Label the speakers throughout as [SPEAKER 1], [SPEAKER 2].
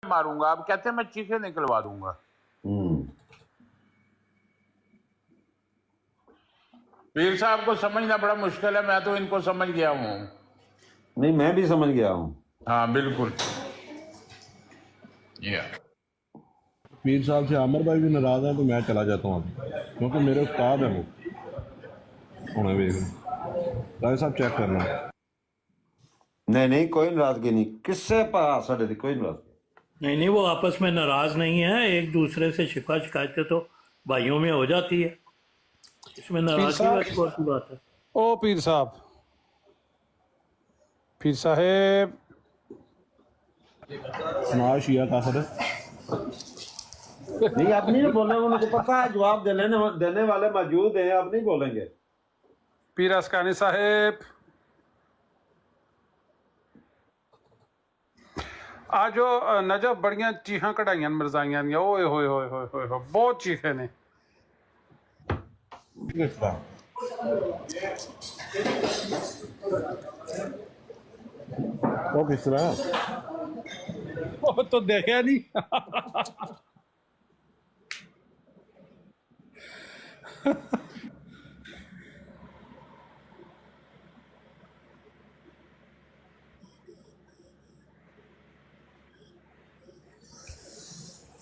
[SPEAKER 1] ماروں گا. اب کہتے ہیں میں چیخیں نکلوا دوں گا. پیر صاحب کو سمجھنا بڑا مشکل ہے, میں تو ان کو سمجھ گیا ہوں.
[SPEAKER 2] نہیں میں بھی سمجھ گیا ہوں.
[SPEAKER 1] ہاں بالکل.
[SPEAKER 3] پیر صاحب سے عامر بھائی بھی ناراض ہیں تو میں چلا جاتا ہوں اب, کیونکہ میرے استاد ہیں وہ. انہیں بھی راجہ صاحب چیک کرنا.
[SPEAKER 2] نہیں کوئی ناراضگی نہیں, کس سے پاس ہے کوئی ناراضگی
[SPEAKER 4] نہیں وہ آپس میں ناراض نہیں ہیں, ایک دوسرے سے شکوہ شکایتیں تو بھائیوں میں ہو جاتی ہے, اس میں ناراضگی والی کون سی بات ہے.
[SPEAKER 5] او پیر صاحب, پیر صاحب
[SPEAKER 3] سنا شیعہ کافر ہے.
[SPEAKER 2] نہیں آپ نہیں بولیں گے, ان کو پتہ ہے جواب دینے والے موجود ہیں, آپ نہیں بولیں گے.
[SPEAKER 5] پیر اسکانی صاحب آ جو نجف بڑیاں چیخاں کڑائیاں مرزائیاں دیا, اوئے ہوئے ہوئے ہوئے ہوئے ہوئے بہت چیخے نے.
[SPEAKER 3] وہ کس طرح
[SPEAKER 5] وہ تو دیکھا نہیں.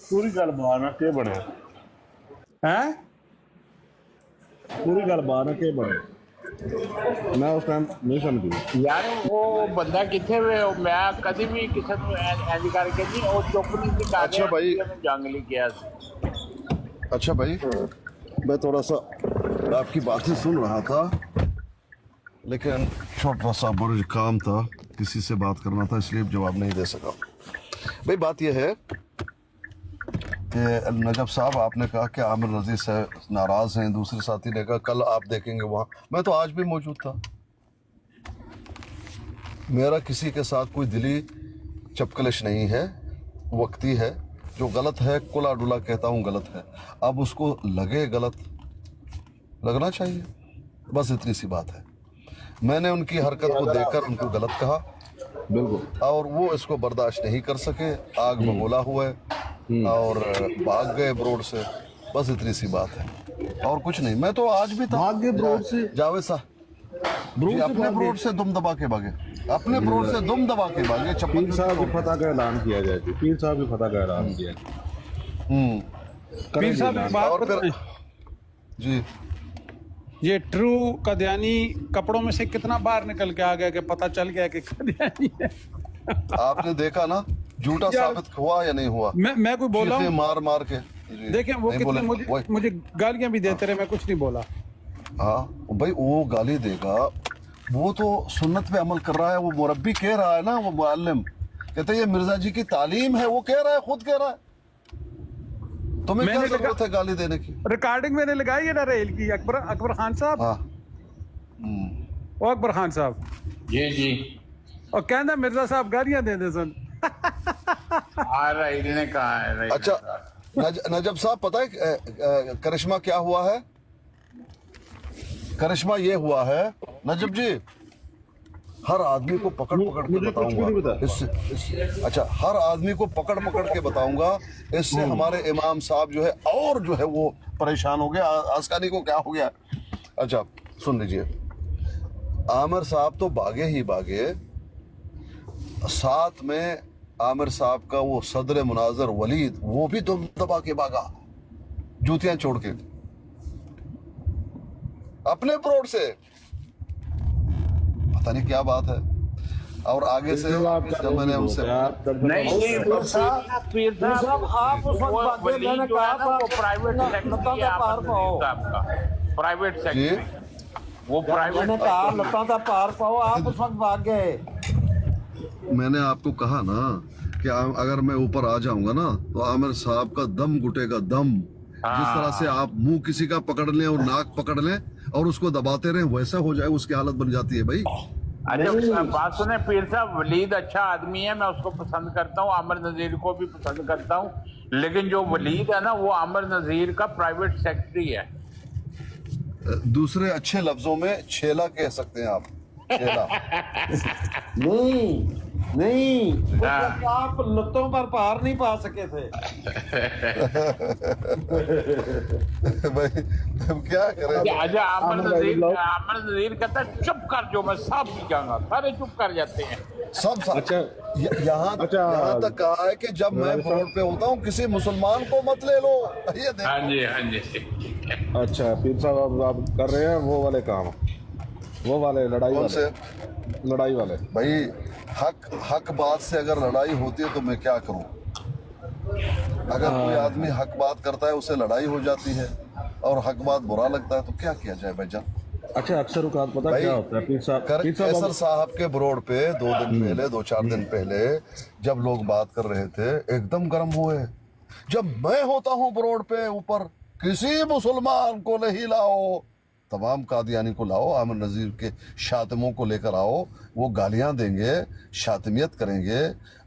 [SPEAKER 3] پوری گل بار نہ کہ بنے, پوری گل بار نہ کہ بنے, میں اس ٹائم نہیں سمجھی.
[SPEAKER 1] یار وہ بندہ کتنے ہوئے, میں کدی بھی کسی کو ایج کر کے نہیں, وہ چپ نہیں سی کر
[SPEAKER 6] اچھا بھائی,
[SPEAKER 1] جنگ لی کیا.
[SPEAKER 6] اچھا بھائی, میں تھوڑا سا آپ کی باتیں سن رہا تھا, لیکن چھوٹا سا برج کام تھا, کسی سے بات کرنا تھا, اس لیے جواب نہیں دے سکا. بھائی بات یہ ہے کہ نجف صاحب آپ نے کہا کہ عامر رضی سے ناراض ہیں, دوسرے ساتھی نے کہا کل آپ دیکھیں گے وہاں. میں تو آج بھی موجود تھا, میرا کسی کے ساتھ کوئی دلی چپکلش نہیں ہے, وقتی ہے. جو غلط ہے کلا ڈلا کہتا ہوں غلط ہے, اب اس کو لگے غلط لگنا چاہیے, بس اتنی سی بات ہے. میں نے ان کی حرکت کو دیکھ کر ان کو غلط کہا,
[SPEAKER 3] بالکل,
[SPEAKER 6] اور وہ اس کو برداشت نہیں کر سکے, آگ میں بولا ہوا ہے اور بھاگ گئے بروڈ سے, بس اتنی سی بات ہے اور کچھ نہیں. میں تو آج بھی تھا.
[SPEAKER 3] بھاگ گئے بروڈ سے؟
[SPEAKER 6] جاوید صاحب جی اپنے بروڈ سے دم دبا کے بھاگے, اپنے بروڈ سے دم دبا کے بھاگے.
[SPEAKER 3] پیر صاحب کی فتح کا اعلان کیا جائے, پیر صاحب کی فتح کا اعلان کیا
[SPEAKER 5] پیر صاحب ایک بات
[SPEAKER 6] اور پھر جی,
[SPEAKER 5] یہ ٹرو قادیانی کپڑوں میں سے کتنا باہر نکل کے آ گیا کہ پتہ چل گیا کہ قادیانی ہے.
[SPEAKER 6] آپ نے دیکھا نا جھوٹا ثابت ہوا یا نہیں ہوا؟
[SPEAKER 5] میں کوئی بولا ہوں
[SPEAKER 6] مار مار کے
[SPEAKER 5] دیکھیں وہ کتنے مجھے گالیاں بھی دیتے رہے, میں کچھ نہیں بولا.
[SPEAKER 6] ہاں بھائی وہ گالی دے گا, وہ تو سنت پہ عمل کر رہا ہے, وہ مربی کہہ رہا ہے نا, وہ معلم کہتے ہیں یہ مرزا جی کی تعلیم ہے, وہ کہہ رہا ہے, خود کہہ رہا ہے. تمہیں کیا ضرورت ہے گالی دینے کی؟
[SPEAKER 5] ریکارڈنگ میں نے لگائی ہے نا ریل کی, اکبر خان صاحب, وہ اکبر خان صاحب
[SPEAKER 1] جی جی,
[SPEAKER 5] اور کہنا مرزا صاحب گالیاں دے دے سن.
[SPEAKER 1] ریل نے کہا ہے.
[SPEAKER 6] اچھا نجب صاحب پتہ ہے کرشمہ کیا ہوا ہے؟ کرشمہ یہ ہوا ہے نجب جی, ہر آدمی کو پکڑ پکڑ کے بتاؤں گا اس سے, اچھا ہر آدمی کو پکڑ پکڑ کے بتاؤں گا, اس سے ہمارے امام صاحب جو ہے اور جو ہے وہ پریشان ہو گیا. آسکانی کو کیا ہو گیا؟ اچھا سن لیجئے, عامر صاحب تو بھاگے ہی بھاگے, ساتھ میں عامر صاحب کا وہ صدر مناظر ولید, وہ بھی دم دبا کے بھاگا جوتیاں چھوڑ کے اپنے بروڈ سے. پتہ نہیں کیا بات ہے. اور آگے سے جب میں نے ان سے
[SPEAKER 1] نہیں پیر صاحب آپ اس وقت ولید جو ہے نا وہ پرائیویٹ سیکٹری ہے صاحب کا, پرائیویٹ سیکٹری, وہ پرائیویٹ
[SPEAKER 2] نے کہا لتاں دا پار پاؤ, آپ اس وقت بھاگ گئے.
[SPEAKER 6] میں نے آپ کو کہا نا کہ اگر میں اوپر آ جاؤں گا نا تو عامر صاحب کا دم گھٹے گا, دم. جس طرح سے آپ منہ کسی کا پکڑ لیں اور ناک پکڑ لیں اور اس کو دباتے رہیں, ویسا ہو جائے, اس کی حالت بن جاتی ہے بھائی.
[SPEAKER 1] اچھا بات سنیں پیر صاحب, ولید اچھا آدمی ہے, میں اس کو پسند کرتا ہوں, عامر نذیر کو بھی پسند کرتا ہوں, لیکن جو ولید ہے نا وہ عامر نذیر کا پرائیویٹ سیکٹری ہے.
[SPEAKER 6] دوسرے اچھے لفظوں میں چھیلا کہہ سکتے ہیں آپ, چھیلا.
[SPEAKER 2] نہیں नहीं वो तो आप लत्तों पर पार नहीं पा सके थे।
[SPEAKER 6] भाई अब क्या करें।
[SPEAKER 1] अच्छा आमर नजीर कहता है चुप कर, जो मैं सब पी जाऊंगा, सारे चुप कर जाते हैं।
[SPEAKER 6] सब
[SPEAKER 3] अच्छा
[SPEAKER 6] यहाँ तक कहा है कि जब मैं बोर्ड पे होता हूँ किसी मुसलमान को मत ले लो। ये देखो।
[SPEAKER 1] हाँ जी हाँ जी।
[SPEAKER 3] अच्छा पीर साहब अब आप कर रहे हैं वो वाले काम, वो वाले लड़ाई
[SPEAKER 6] कौन से?
[SPEAKER 3] वाले लड़ाई वाले।
[SPEAKER 6] भाई हक बात से अगर लड़ाई होती है तो मैं क्या करूं? अगर कोई आदमी हक बात करता है उसे लड़ाई हो जाती है, और हक बात बुरा लगता है तो क्या किया जाए भाईजान?
[SPEAKER 3] अच्छा अक्सर औकात पता
[SPEAKER 6] भाई,
[SPEAKER 3] क्या होता है पीर साहब,
[SPEAKER 6] कैसर साहब के ब्रोड पे 2-4 दिन पहले जब लोग बात कर रहे थे एकदम गर्म हुए। जब मैं होता हूँ ब्रोड पे ऊपर, किसी मुसलमान को नहीं लाओ, तमाम कादियानी को लाओ, आमिर नज़ीर के शातिमों को लेकर आओ, वो गालियां देंगे, शातिमियत करेंगे,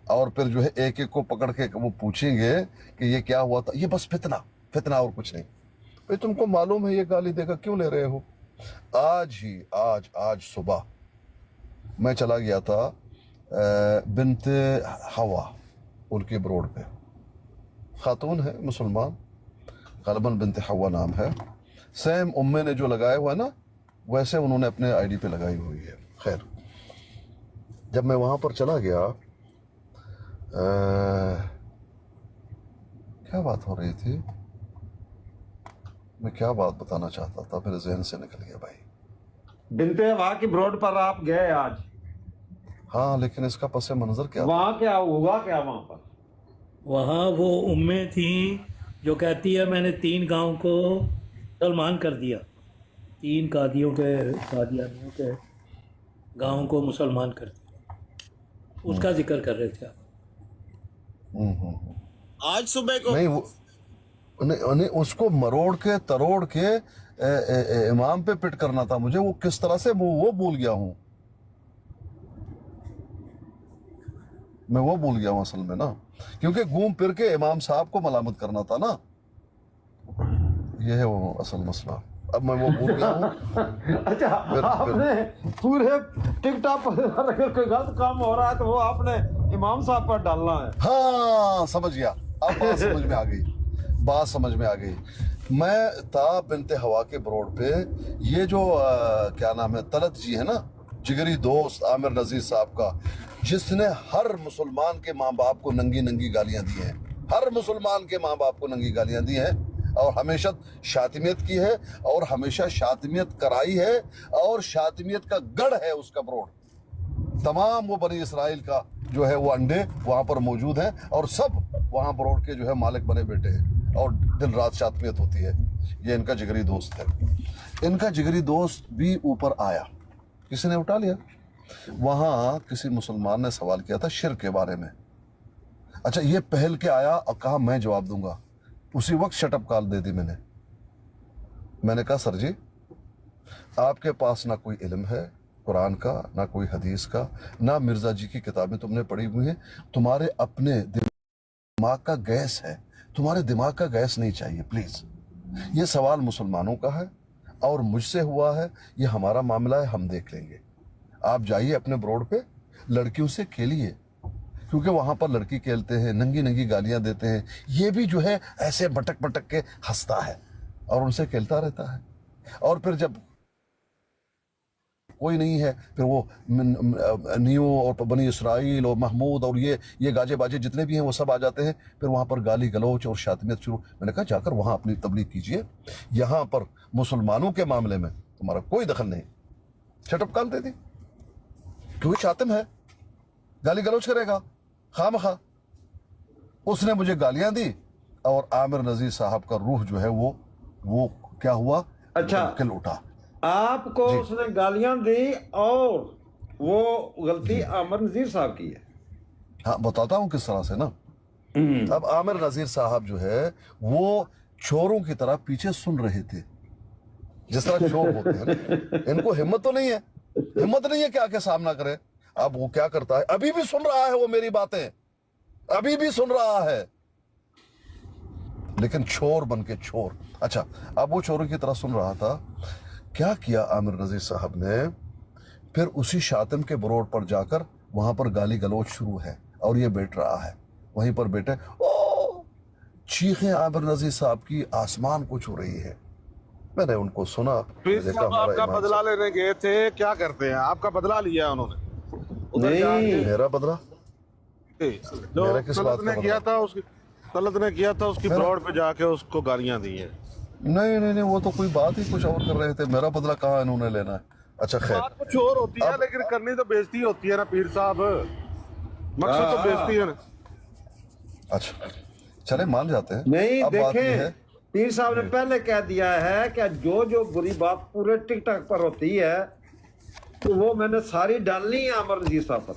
[SPEAKER 6] और फिर जो है एक एक को पकड़ के वो पूछेंगे कि ये क्या हुआ था। ये बस फितना और कुछ नहीं। भाई तुमको मालूम है ये गाली देकर क्यों ले रहे हो? आज सुबह मैं चला गया था बिनते हवा उनके ब्रोड पे, खातून है मुसलमान, गलबन बिनते हवा नाम है। सेम उम्मे ने जो लगाया हुआ है ना, वैसे उन्होंने अपने आईडी पे लगाई हुई है। खैर जब मैं वहां पर चला गया, क्या बात हो रही थी, मैं क्या बात बताना चाहता था, मेरे जहन से निकल गया भाई।
[SPEAKER 2] बिनते हवा की ब्रोड पर आप गए आज?
[SPEAKER 6] हाँ, लेकिन इसका पस मंजर क्या?
[SPEAKER 2] वहाँ क्या हुआ क्या वहाँ पर?
[SPEAKER 4] वहाँ वो उम्में थी जो कहती है मैंने 3 गांव को मुसलमान कर दिया, 3 कादियानियों के गांव को मुसलमान कर दिया, उसका जिक्र कर रहे थे आप।
[SPEAKER 2] आज सुबह को
[SPEAKER 6] नहीं, उसको मरोड़ के तरोड़ के इमाम पे पिट करना था मुझे। वो किस तरह से वो भूल गया हूँ मैं, वो भूल गया हूँ असल में ना, क्योंकि घूम फिर के इमाम साहब को मलामत करना था ना, ये है वो असल मसला। अब मैं वो भूल गया हूँ।
[SPEAKER 2] अच्छा आपने पूरे टिकटॉक पर अगर कोई गलत काम हो रहा है तो वो आपने इमाम साहब पर डालना है।
[SPEAKER 6] हाँ समझ गया, अब बात समझ में आ गई। मैं था बिनते हवा के ब्रोड पे, ये जो क्या नाम है, तलत जी है ना, जिगरी दोस्त आमिर नजीर साहब का, जिसने हर मुसलमान के माँ बाप को नंगी गालियां दी हैं, हर मुसलमान के माँ बाप को नंगी गालियां दी हैं, और हमेशा शातिमियत की है, और हमेशा शातिमियत कराई है, और शातिमियत का गढ़ है उसका ब्रोड। तमाम वो बनी इसराइल का जो है वो अंडे वहाँ पर मौजूद हैं, और सब वहाँ ब्रोड के जो है मालिक बने बैठे हैं, और दिन रात शातिमियत होती है। ये इनका जिगरी दोस्त है। इनका जिगरी दोस्त भी ऊपर आया, किसी ने उठा लिया। वहाँ किसी मुसलमान ने सवाल किया था शिर्क के बारे में। अच्छा, ये पहल के आया और कहा मैं जवाब दूंगा। उसी वक्त शटअप कॉल दे दी मैंने कहा सर जी, आपके पास ना कोई इल्म है कुरान का, ना कोई हदीस का, ना मिर्जा जी की किताबें तुमने पढ़ी हुई हैं, तुम्हारे अपने दिमाग का गैस है, तुम्हारे दिमाग का गैस नहीं चाहिए प्लीज। ये सवाल मुसलमानों का है और मुझसे हुआ है, ये हमारा मामला है, हम देख लेंगे। आप जाइए अपने ब्रोड पे, लड़कियों से खेलिए, क्योंकि वहां पर लड़की खेलते हैं, नंगी गालियां देते हैं, ये भी जो है ऐसे मटक के हंसता है और उनसे खेलता रहता है। और फिर जब कोई नहीं है, फिर वो नियो और बनी इसराइल और महमूद और ये गाजे बाजे जितने भी हैं वो सब आ जाते हैं। फिर वहाँ पर गाली गलौच और शातिमियत शुरू। मैंने कहा जाकर वहाँ अपनी तबलीग कीजिए, यहाँ पर मुसलमानों के मामले में तुम्हारा कोई दखल नहीं। शटअप कॉल दे दी, क्योंकि शातिम है, गाली गलौच करेगा खामखा। उसने मुझे गालियां दी और आमिर नजीर साहब का रूह जो है वो क्या हुआ,
[SPEAKER 2] अच्छा
[SPEAKER 6] किल उठा।
[SPEAKER 2] आपको उसने गालियां दी और वो गलती आमिर नजीर साहब की है।
[SPEAKER 6] हाँ बताता हूँ किस तरह से ना। अब आमिर नजीर साहब जो है वो चोरों की तरह पीछे सुन रहे थे, जिस तरह चोर होते हैं ना। इनको हिम्मत तो नहीं है, कि आके सामना करे। अब वो क्या करता है, अभी भी सुन रहा है वो मेरी बातें, अभी भी सुन रहा है, लेकिन चोर बन के चोर। अच्छा, अब वो चोरों की तरह सुन रहा था। क्या किया आमिर नजीर साहब ने, फिर उसी शातिम के ब्रोड पर जाकर वहां पर गाली गलौज शुरू है और ये बैठ रहा है वहीं पर बैठे, ओ चीखें आमिर नजीर साहब की आसमान को छू रही है। मैंने उनको सुना,
[SPEAKER 3] पीर
[SPEAKER 6] देखा
[SPEAKER 3] साहब
[SPEAKER 6] हमारा
[SPEAKER 3] आपका
[SPEAKER 6] इमाम
[SPEAKER 3] बदला लेने गए थे, क्या करते हैं, आपका बदला लिया है उन्होंने उधर
[SPEAKER 6] साहब।
[SPEAKER 3] जाके?
[SPEAKER 6] मेरा बदला
[SPEAKER 3] जो
[SPEAKER 6] मेरा किस बात
[SPEAKER 3] तलत
[SPEAKER 6] का
[SPEAKER 3] ने किया
[SPEAKER 6] बदला?
[SPEAKER 3] था उसकी तलत ने किया था उसकी
[SPEAKER 6] मेरा-
[SPEAKER 3] ब्रॉड पे जाके उसको गालियां दी हैं।
[SPEAKER 6] नहीं नहीं नहीं, वो तो कोई बात ही कुछ और कर रहे थे। मेरा बदला कहाँ इन्होंने लेना है। अच्छा खैर,
[SPEAKER 3] बात कुछ और होती है
[SPEAKER 6] अब-
[SPEAKER 3] लेकिन करनी तो बेइज्जती होती है ना पीर साहब, मकसद तो बेइज्जती है ना।
[SPEAKER 6] अच्छा चले मान जाते हैं।
[SPEAKER 2] नहीं
[SPEAKER 6] अब बात ये है,
[SPEAKER 2] देखें, पीर साहब ने पहले कह दिया है कि जो जो बुरी बात पूरे टिकटॉक पर होती है तो वो मैंने सारी डालनी है आमिर नजीर साहब पर।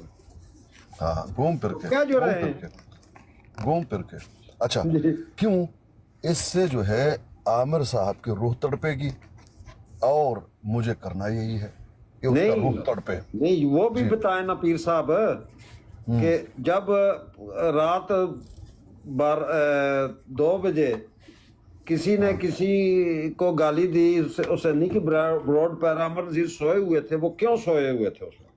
[SPEAKER 6] हाँ घूम फिर के,
[SPEAKER 2] क्या जो
[SPEAKER 6] घूम
[SPEAKER 2] रहे
[SPEAKER 6] फिर
[SPEAKER 2] हैं?
[SPEAKER 6] के, घूम फिर के। अच्छा क्यों? इससे जो है आमिर साहब की रूह तड़पेगी और मुझे करना यही है कि उसका
[SPEAKER 2] नहीं।
[SPEAKER 6] रूह तड़पे।
[SPEAKER 2] नहीं वो भी बताए ना पीर साहब कि जब रात 2 बजे किसी ने किसी को गाली दी, उसे नहीं कि ब्रॉड पर आमिर नजीर सोए हुए थे, वो क्यों सोए हुए थे उसमें?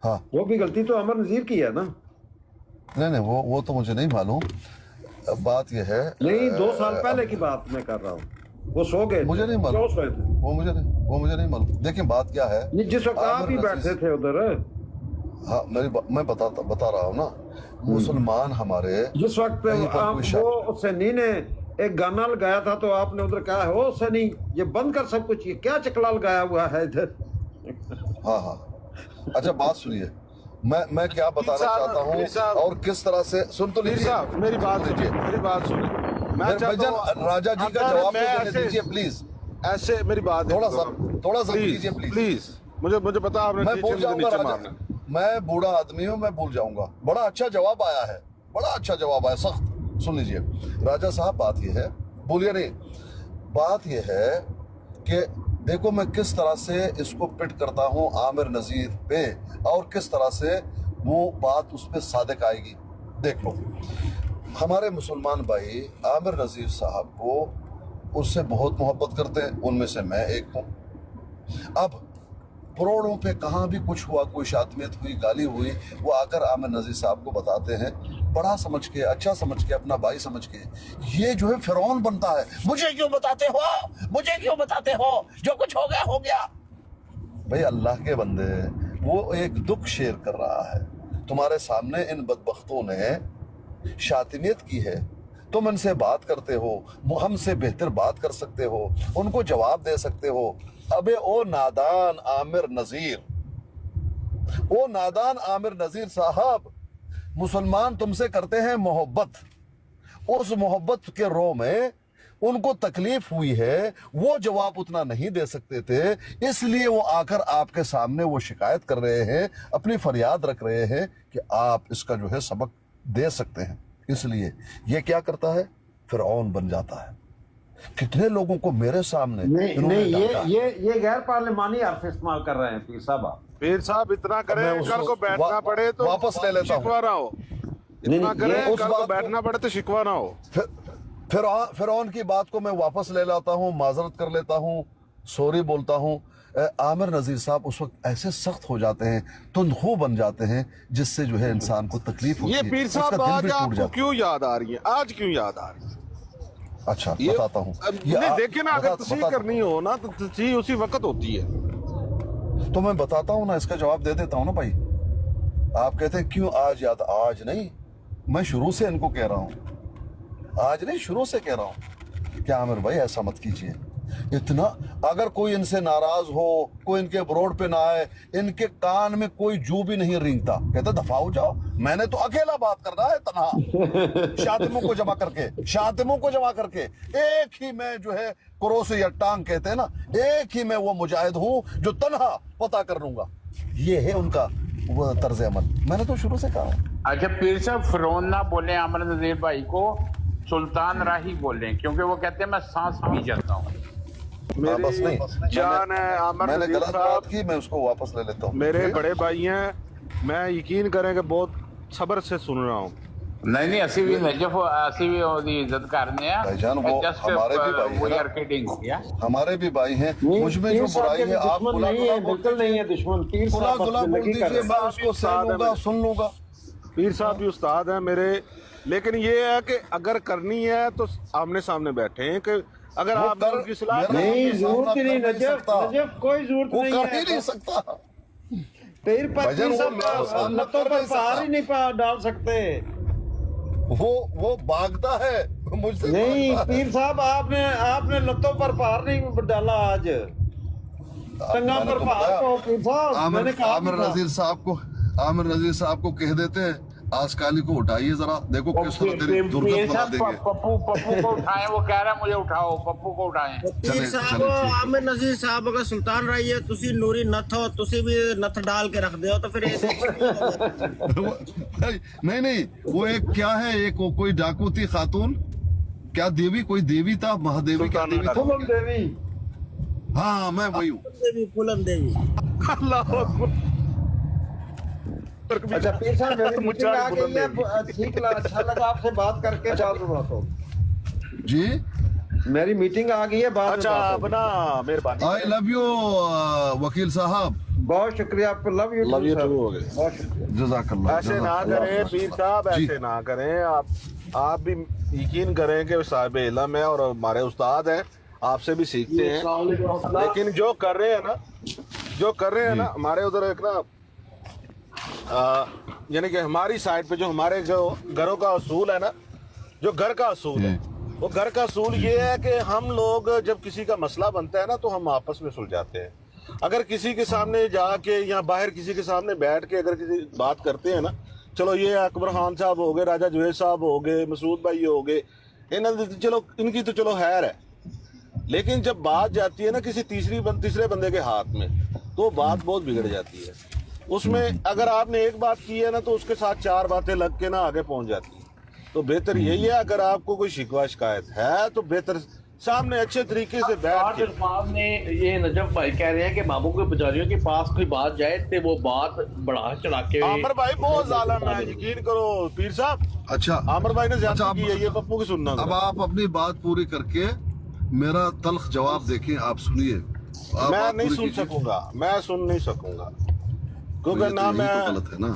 [SPEAKER 6] हाँ
[SPEAKER 2] वो भी गलती तो आमिर नजीर की है ना।
[SPEAKER 6] नहीं नहीं, वो तो मुझे नहीं मालूम। बात यह है,
[SPEAKER 2] नहीं 2 साल पहले की बात मैं कर रहा हूँ, वो सो गए थे।
[SPEAKER 6] मुझे नहीं
[SPEAKER 2] क्यों
[SPEAKER 6] मालूम,
[SPEAKER 2] सोए थे?
[SPEAKER 6] वो मुझे नहीं मालूम। देखिए बात क्या है,
[SPEAKER 2] नहीं जिस वक्त आप ही
[SPEAKER 6] आमिर
[SPEAKER 2] बैठे
[SPEAKER 6] नजीर-
[SPEAKER 2] थे उधर,
[SPEAKER 6] हाँ मैं बता रहा हूँ ना, मुसलमान हमारे
[SPEAKER 2] जिस वक्त
[SPEAKER 6] कहीं पर
[SPEAKER 2] आप
[SPEAKER 6] कोई शक-
[SPEAKER 2] वो सनी ने एक गाना लगाया था तो आपने उधर कहा हो सनी ये बंद कर सब कुछ, ये क्या चकला लगाया हुआ है इधर।
[SPEAKER 6] हाँ हाँ। अच्छा बात सुनिए, मैं क्या बताना
[SPEAKER 3] साहब,
[SPEAKER 6] चाहता हूँ
[SPEAKER 3] पीर साहब,
[SPEAKER 6] और किस तरह से, सुन तो
[SPEAKER 3] पीर
[SPEAKER 6] लीजिए
[SPEAKER 3] साहब मेरी बात सुनिए, मेरी बात सुनिए। मैं चाहता
[SPEAKER 6] भाईजान,
[SPEAKER 3] हूँ
[SPEAKER 6] राजा जी का
[SPEAKER 3] अगर
[SPEAKER 6] जवाब
[SPEAKER 3] मैं
[SPEAKER 6] तो देने
[SPEAKER 3] ऐसे-
[SPEAKER 6] दीजिए प्लीज।
[SPEAKER 3] ऐसे मेरी बात
[SPEAKER 6] थोड़ा सा कीजिए,
[SPEAKER 3] प्लीज
[SPEAKER 6] please।
[SPEAKER 3] प्लीज, मुझे पता आपने
[SPEAKER 6] मैं
[SPEAKER 3] नीचे
[SPEAKER 6] भूल जाऊंगा
[SPEAKER 3] नीचे
[SPEAKER 6] राजा,
[SPEAKER 3] मारना।
[SPEAKER 6] मैं बूढ़ा आदमी हूँ, मैं भूल जाऊंगा। बड़ा अच्छा जवाब आया है, बड़ा अच्छा जवाब आया, सख्त। सुन लीजिए राजा साहब, बात यह है, बोलिए नहीं, बात यह है कि देखो मैं किस तरह से इसको पिट करता हूँ आमिर नजीर पे और किस तरह से वो बात उस पर सादिक आएगी। देख लो, हमारे मुसलमान भाई आमिर नजीर साहब को उससे बहुत मोहब्बत करते हैं, उनमें से मैं एक हूँ। अब करोड़ों पे कहाँ भी कुछ हुआ, कोई शातमियत हुई, गाली हुई, वो आकर आमिर नजीर साहब को बताते हैं, बड़ा समझ के, अच्छा समझ के, अपना भाई समझ के। ये जो है फिरौन बनता है, मुझे क्यों बताते हो, मुझे क्यों बताते हो, जो कुछ हो गया हो गया। भाई अल्लाह के बंदे, वो एक दुख शेयर कर रहा है तुम्हारे सामने। इन बदबख्तों ने शातिमियत की है, तुम इनसे बात करते हो, हमसे बेहतर बात कर सकते हो, उनको जवाब दे सकते हो। अबे ओ नादान आमिर नजीर, ओ नादान आमिर नजीर साहब, मुसलमान तुमसे करते हैं मोहब्बत, उस मोहब्बत के रो में उनको तकलीफ हुई है, वो जवाब उतना नहीं दे सकते थे, इसलिए वो आकर आपके सामने वो शिकायत कर रहे हैं, अपनी फरियाद रख रहे हैं कि आप इसका जो है सबक दे सकते हैं। इसलिए ये क्या करता है, फिरौन बन जाता है। कितने लोगों को मेरे सामने इन्होंने डांटा।
[SPEAKER 2] ये गैर पार्लिमानी हर्फ इस्तेमाल कर रहे हैं पीर साहब।
[SPEAKER 3] पीर साहब इतना करें
[SPEAKER 6] मैं उसको
[SPEAKER 3] कल को बैठना पड़े तो
[SPEAKER 6] वापस ले लेता हूं।
[SPEAKER 3] शिकवा ना हो, इतना
[SPEAKER 2] नहीं,
[SPEAKER 3] करें
[SPEAKER 6] उस
[SPEAKER 3] कल
[SPEAKER 6] बात
[SPEAKER 3] को
[SPEAKER 6] को-
[SPEAKER 3] बैठना पड़े तो शिकवा ना हो।
[SPEAKER 6] फिरौन की बात को मैं वापस ले लाता हूँ, माजरत कर लेता हूँ, सॉरी बोलता हूँ। आमिर नजीर साहब उस वक्त ऐसे सख्त हो जाते हैं, तुंदखू बन जाते हैं, जिससे जो है इंसान को तकलीफ होती
[SPEAKER 3] ये
[SPEAKER 6] है,
[SPEAKER 3] पीर
[SPEAKER 6] उसका
[SPEAKER 3] साहब
[SPEAKER 6] दिल
[SPEAKER 3] आज
[SPEAKER 6] भी टूट
[SPEAKER 3] आपको
[SPEAKER 6] जाता
[SPEAKER 3] क्यों याद आ रही है, आज क्यों याद आ रही है?
[SPEAKER 6] है। अच्छा
[SPEAKER 3] ये
[SPEAKER 6] बताता हूँ।
[SPEAKER 3] नहीं देखिए ना, अगर तस्वीर करनी हो ना तो तस्वीर उसी वक्त होती है।
[SPEAKER 6] तो मैं बताता हूँ ना, इसका जवाब दे देता हूँ ना भाई। आप कहते हैं क्यों आज याद, आज नहीं, मैं शुरू से इनको कह रहा हूँ, आज नहीं शुरू से कह रहा हूँ कि आमिर भाई ऐसा मत कीजिए। इतना अगर कोई इनसे नाराज हो, कोई इनके ब्रोड पे ना आए, इनके कान में कोई जू भी नहीं रेंगता, कहते दफा हो जाओ, मैंने तो अकेला बात करना है तन्हा, शातिमों को जमा करके, शातिमों को जमा करके, एक ही मैं जो है क्रोस या टांग कहते हैं ना, एक ही मैं वो मुजाहिद हूं जो तन्हा पता कर लूंगा। ये है उनका वो तर्ज अमल, मैंने तो शुरू से कहा।
[SPEAKER 1] अच्छा पीर साहब, फिरौन ना बोले आमिर नजीर भाई को, सुल्तान राही बोले, क्योंकि वो कहते हैं मैं सांस पी जाता हूँ।
[SPEAKER 6] बस नहीं,
[SPEAKER 3] जान है आमिर
[SPEAKER 6] मैंने
[SPEAKER 3] नजीर
[SPEAKER 6] गलत
[SPEAKER 3] साहब,
[SPEAKER 6] बात की, मैं उसको वापस ले लेता हूँ।
[SPEAKER 3] मेरे बड़े भाई हैं, मैं यकीन करें कि बहुत सब्र से सुन रहा हूँ।
[SPEAKER 1] नहीं नहीं, ਅਸੀਂ ਵੀ ਨਜਫ, ਅਸੀਂ ਵੀ ਉਹਦੀ ਇੱਜ਼ਤ ਕਰਨੇ ਆ।
[SPEAKER 6] भाईजान, वो हमारे भी भाई
[SPEAKER 1] we
[SPEAKER 6] हैं
[SPEAKER 1] are kidding, yeah?
[SPEAKER 6] हमारे भी भाई हैं। मुझ में
[SPEAKER 2] पीर
[SPEAKER 6] जो
[SPEAKER 2] साहब
[SPEAKER 6] बुराई
[SPEAKER 2] के
[SPEAKER 6] है आप
[SPEAKER 2] दुश्मन
[SPEAKER 6] गुला
[SPEAKER 2] नहीं है,
[SPEAKER 6] गुला बोल
[SPEAKER 2] बिल्कुल नहीं है दुश्मन। पीर
[SPEAKER 6] गुला
[SPEAKER 2] साहब
[SPEAKER 6] गुला
[SPEAKER 2] आपसे
[SPEAKER 6] बोल
[SPEAKER 2] लगी कर
[SPEAKER 6] दीजिए,
[SPEAKER 2] रहे
[SPEAKER 6] मैं उसको सह लूंगा, सुन लूंगा।
[SPEAKER 3] पीर साहब भी उस्ताद हैं मेरे, लेकिन ये है कि अगर करनी है तो आमने सामने बैठे हैं कि अगर
[SPEAKER 6] वो
[SPEAKER 3] आप
[SPEAKER 6] कर-
[SPEAKER 3] उनकी सलाह
[SPEAKER 6] मेरा-
[SPEAKER 2] नहीं,
[SPEAKER 6] सामना
[SPEAKER 2] जरूरत ही नहीं
[SPEAKER 6] कर नहीं
[SPEAKER 2] नजफ,
[SPEAKER 6] सकता।
[SPEAKER 2] नजफ कोई जरूरत
[SPEAKER 6] वो
[SPEAKER 2] नहीं
[SPEAKER 6] कर ही
[SPEAKER 2] है।
[SPEAKER 6] नहीं सकता।
[SPEAKER 2] पीर पर
[SPEAKER 6] भाईजान,
[SPEAKER 2] पीर
[SPEAKER 6] वो
[SPEAKER 2] साहब
[SPEAKER 6] मेरा सामना
[SPEAKER 2] लतों
[SPEAKER 6] कर
[SPEAKER 2] पर
[SPEAKER 6] नहीं
[SPEAKER 2] पार
[SPEAKER 6] सकता।
[SPEAKER 2] ही नहीं डाल सकते।
[SPEAKER 6] वो भागता है मुझसे,
[SPEAKER 2] नहीं
[SPEAKER 6] भागता है।
[SPEAKER 2] पीर साहब, आपने लतों पर पार नहीं डाला आज, टंगा
[SPEAKER 6] मैंने
[SPEAKER 2] पर
[SPEAKER 6] तो
[SPEAKER 2] पार
[SPEAKER 6] बताया।
[SPEAKER 2] को पीर साहब, मैंने कहा
[SPEAKER 6] आमिर
[SPEAKER 2] था।
[SPEAKER 6] आमिर नजीर साहब को कह देते हैं, आसकाली को उठाइए जरा, देखो किस तरह तेरी दुर्गत
[SPEAKER 1] पीर
[SPEAKER 6] बना
[SPEAKER 1] साहब
[SPEAKER 6] देंगे।
[SPEAKER 1] पप्पू को उठाएं, वो कह रहा है मुझे उठाओ, पप्पू को उठाएं।
[SPEAKER 6] चले
[SPEAKER 7] ਪੀਰ ਸਾਹਿਬ
[SPEAKER 6] चले
[SPEAKER 7] ਆਮਿਰ ਨਜ਼ੀਰ ਸਾਹਿਬ ਅਗਰ ਸੁਲਤਾਨ ਰਾਈ ਹੈ, ਤੁਸੀਂ ਨੂਰੀ ਨੱਥ ਹੋ, ਤੁਸੀਂ ਵੀ ਨੱਥ डाल के रख दो तो फिर ये
[SPEAKER 6] नहीं नहीं, वो एक क्या है, एक वो कोई डाकू थी खातून, क्या देवी, कोई देवी था, महादेवी क्या देवी था?
[SPEAKER 2] फूलन देवी।
[SPEAKER 6] हाँ मैं वही हूँ।
[SPEAKER 7] देवी फूलन देवी।
[SPEAKER 2] अच्छा पीर साहब, मेरी मीटिंग आ गई है, ठीक लगा, अच्छा लगा आपसे बात करके। बात में बात हो,
[SPEAKER 6] जी
[SPEAKER 2] मेरी मीटिंग आ गई है, बात में
[SPEAKER 3] अच्छा
[SPEAKER 2] बात हो।
[SPEAKER 3] अपना मेहरबानी,
[SPEAKER 6] आई लव यू वकील साहब,
[SPEAKER 2] बहुत शुक्रिया आपको, love you
[SPEAKER 3] love you too हो गए।
[SPEAKER 2] बहुत शुक्रिया।
[SPEAKER 6] जज़ाकल्लाह।
[SPEAKER 3] ऐसे ना करें पीर साहब,
[SPEAKER 6] जी।
[SPEAKER 3] ऐसे ना करें आप भी यकीन करें कि साहिब इल्म है और हमारे उस्ताद हैं, आपसे भी सीखते हैं। लेकिन जो कर रहे हैं ना हमारे उधर एक ना यानी कि हमारी साइड पे जो हमारे जो घरों का असूल है ना, जो घर का असूल है, वो घर का असूल ये है कि हम लोग जब किसी का मसला बनता है ना तो हम आपस में सुलझाते हैं। अगर किसी के सामने जाके या बाहर किसी के सामने बैठ के अगर किसी बात करते हैं ना, चलो ये अकबर खान साहब हो गए, राजा जुवैद साहब हो गए, मसूद भाई हो गए, चलो इनकी तो चलो खैर है, लेकिन जब बात जाती है ना किसी तीसरे बंदे के हाथ में, तो बात बहुत बिगड़ जाती है। उसमें अगर आपने एक बात की है ना तो उसके साथ चार बातें लग के ना आगे पहुंच जाती है। तो बेहतर यही है, अगर आपको कोई शिकवा शिकायत है तो बेहतर सामने अच्छे तरीके से बैठ के।
[SPEAKER 8] साहब ने ये नजफ भाई कह रहे हैं कि बाबू के पुजारियों के पास कोई बात जाए तो वो बात बढ़ा चढ़ा के
[SPEAKER 3] आमिर भाई बहुत जालिम है, यकीन करो पीर साहब।
[SPEAKER 6] अच्छा
[SPEAKER 3] आमिर भाई ने ज्यादा
[SPEAKER 6] अच्छा,
[SPEAKER 3] की है, ये पप्पू की सुनना
[SPEAKER 6] अब
[SPEAKER 3] जरा।
[SPEAKER 6] आप अपनी बात पूरी करके मेरा तल्ख जवाब देखें, आप सुनिए। आप
[SPEAKER 3] मैं
[SPEAKER 6] बात
[SPEAKER 3] नहीं
[SPEAKER 6] पूरी
[SPEAKER 3] सुन
[SPEAKER 6] कीजिए।
[SPEAKER 3] सकूंगा, मैं सुन नहीं सकूंगा,
[SPEAKER 6] तो
[SPEAKER 3] क्योंकि
[SPEAKER 6] ये
[SPEAKER 3] ना
[SPEAKER 6] तो
[SPEAKER 3] मैं
[SPEAKER 6] गलत है ना।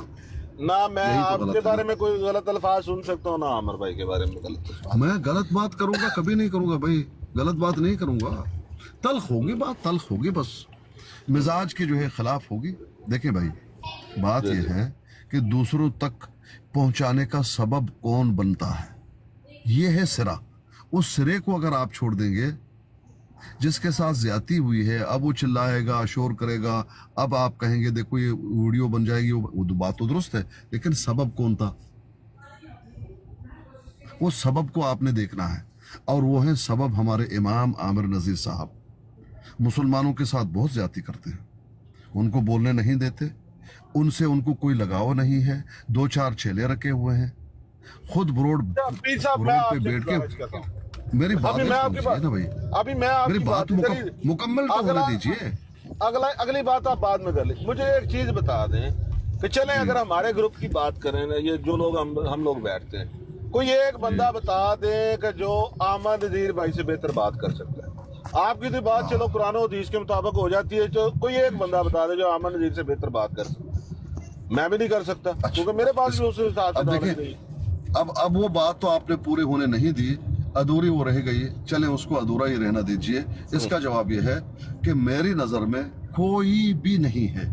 [SPEAKER 3] ना मैं
[SPEAKER 6] यही तो गलत
[SPEAKER 3] आपके
[SPEAKER 6] है
[SPEAKER 3] बारे
[SPEAKER 6] ना।
[SPEAKER 3] में कोई गलत अल्फाज सुन सकता हूँ, ना आमिर भाई के बारे में गलत अल्फाज।
[SPEAKER 6] मैं गलत बात करूंगा कभी नहीं करूंगा भाई, गलत बात नहीं करूंगा। तल्ख होगी बात, तल्ख होगी, बस मिजाज के जो है खिलाफ होगी। देखिए भाई, बात यह है कि दूसरों तक पहुंचाने का सबब कौन बनता है, ये है सिरा। उस सिरे को अगर आप छोड़ देंगे, जिसके साथ ज्यादती हुई है, अब वो चिल्लाएगा, शोर करेगा, अब आप कहेंगे देखो ये वीडियो बन जाएगी, वो बात तो दुरुस्त है, लेकिन सबब कौन था, वो सबब को आपने देखना है। और वो है सबब हमारे इमाम आमिर नज़ीर साहब। मुसलमानों के साथ बहुत ज्यादती करते हैं, उनको बोलने नहीं देते, उनसे उनको कोई लगाव नहीं है, 2-4 चेले रखे हुए हैं, खुद रोड
[SPEAKER 3] पीर साहब मैं
[SPEAKER 6] पे
[SPEAKER 3] आपसे
[SPEAKER 6] बैठ
[SPEAKER 3] गुजारिश
[SPEAKER 6] के।
[SPEAKER 3] करता हूँ।
[SPEAKER 6] मेरी बात
[SPEAKER 3] अभी मैं आपकी
[SPEAKER 6] समझिए
[SPEAKER 3] बात
[SPEAKER 6] ना भाई,
[SPEAKER 3] अभी मैं
[SPEAKER 6] मेरी
[SPEAKER 3] आपकी
[SPEAKER 6] बात मुकम्मल तो होने दीजिए।
[SPEAKER 3] अगली बात आप बाद में कर लीजिए। मुझे एक चीज बता दें कि चलें अगर हमारे ग्रुप की बात करें ना, ये जो लोग हम लोग बैठते हैं, कोई एक बंदा बता दे कि जो आमद नज़ीर भाई से बेहतर बात कर सकता है। आपकी तो बात चलो कुरान और हदीस के मुताबिक हो जाती है, जो कोई एक बंदा बता दे जो आमद नज़ीर से बेहतर बात कर सकता है। मैं भी नहीं कर सकता, क्योंकि मेरे पास भी उसके साथ
[SPEAKER 6] अब देखिए, अब वो बात तो आपने पूरी होने नहीं दी, अधूरी वो रह गई, चले उसको अधूरा ही रहना दीजिए। इसका जवाब यह है कि मेरी नजर में कोई भी नहीं है,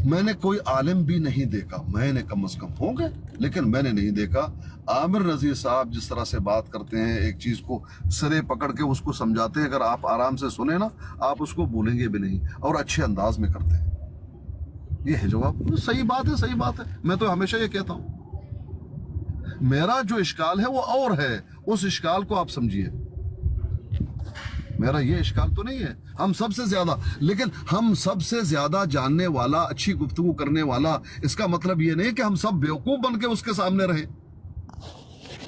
[SPEAKER 6] मैंने कोई आलिम भी नहीं देखा, मैंने कम से कम होंगे लेकिन मैंने नहीं देखा। आमिर नज़ीर साहब जिस तरह से बात करते हैं, एक चीज को सिरे पकड़ के उसको समझाते हैं, अगर आप आराम से सुने ना आप उसको भूलेंगे भी नहीं, और अच्छे अंदाज में करते हैं। ये है जवाब। सही बात है, सही बात है, मैं तो हमेशा ये कहता हूं। मेरा जो इश्काल है वो और है, उस इश्काल को आप समझिए। मेरा ये इश्काल तो नहीं है, हम सबसे ज्यादा, लेकिन हम सबसे ज्यादा जानने वाला, अच्छी गुफ्तगू करने वाला, इसका मतलब ये नहीं कि हम सब बेवकूफ बन के उसके सामने रहे।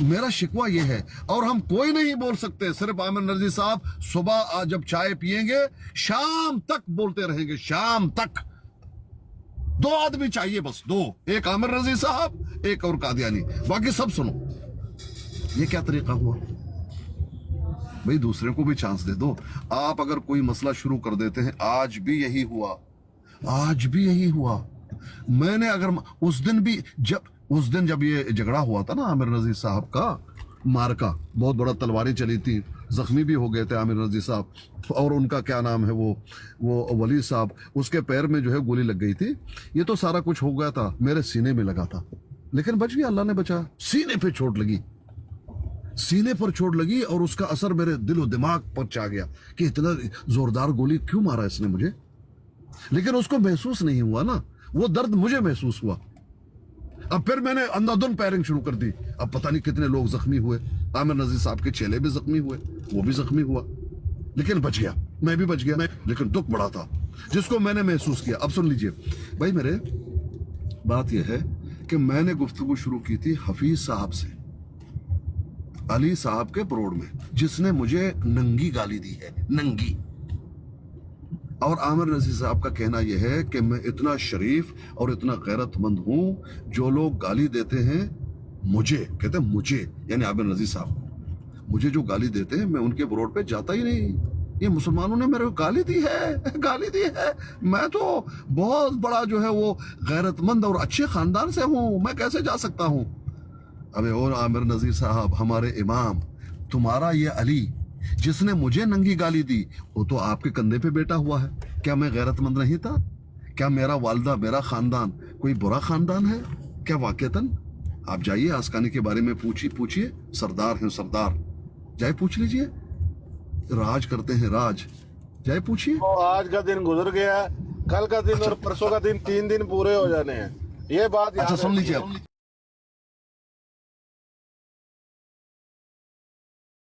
[SPEAKER 6] मेरा शिकवा ये है, और हम कोई नहीं बोल सकते, सिर्फ आमिर नज़ीर साहब सुबह जब चाय पिएंगे शाम तक बोलते रहेंगे, शाम तक। दो आदमी चाहिए, बस दो, एक आमिर रजी साहब, एक और कादियानी, बाकी सब सुनो। ये क्या तरीका हुआ भाई? दूसरे को भी चांस दे दो। आप अगर कोई मसला शुरू कर देते हैं, आज भी यही हुआ, आज भी यही हुआ। मैंने अगर उस दिन जब ये झगड़ा हुआ था ना आमिर रजी साहब का, मारका बहुत बड़ा, तलवारें चली थी, जख्मी भी हो गए थे आमिर रजी साहब, और उनका क्या नाम है वो वली साहब, उसके पैर में जो है गोली लग गई थी। ये तो सारा कुछ हो गया था, मेरे सीने में लगा था, लेकिन बच गया, अल्लाह ने बचाया। सीने पे चोट लगी, सीने पर चोट लगी, और उसका असर मेरे दिलो दिमाग पर आ गया कि इतना जोरदार गोली क्यों मारा इसने मुझे। लेकिन उसको महसूस नहीं हुआ ना, वो दर्द मुझे महसूस हुआ। अब फिर मैंने अंधाधुन फायरिंग शुरू कर दी। अब पता नहीं कितने लोग जख्मी हुए, आमिर नजीर साहब के चेले भी जख्मी हुए, वो भी जख्मी हुआ, लेकिन बच गया, मैं भी बच गया। लेकिन दुख बड़ा था जिसको मैंने महसूस किया। अब सुन लीजिए भाई, मेरे बात यह है कि मैंने गुफ्तगू शुरू की थी हफीज साहब से, अली साहब के परोड़ में, जिसने मुझे नंगी गाली दी है, नंगी। और आमिर नजीर साहब का कहना यह है कि मैं इतना शरीफ और इतना गैरतमंद हूं, जो लोग गाली देते हैं मुझे, कहते हैं मुझे यानी आमिर नजीर साहब को, मुझे जो गाली देते हैं मैं उनके बरोड़ पे जाता ही नहीं। ये मुसलमानों ने मेरे को गाली दी है, गाली दी है। मैं तो बहुत बड़ा जो है वो गैरतमंद और अच्छे खानदान से हूं, मैं कैसे जा सकता हूं? अबे और आमिर नजीर साहब, हमारे इमाम, तुम्हारा ये अली जिसने मुझे नंगी गाली दी, वो तो आपके कंधे पे बैठा हुआ है। क्या मैं गैरतमंद नहीं था? क्या मेरा वालिदा, मेरा खानदान कोई बुरा खानदान है क्या वाकईतन? आप जाइए आस्कानी के बारे में पूछिए, सरदार हैं सरदार, जाए पूछ लीजिए, राज करते हैं राज, जाए पूछिए।
[SPEAKER 3] तो आज का दिन गुजर गया, कल का दिन और परसों का दिन, 3 दिन पूरे हो जाने हैं। ये बात
[SPEAKER 6] अच्छा सुन लीजिए आप।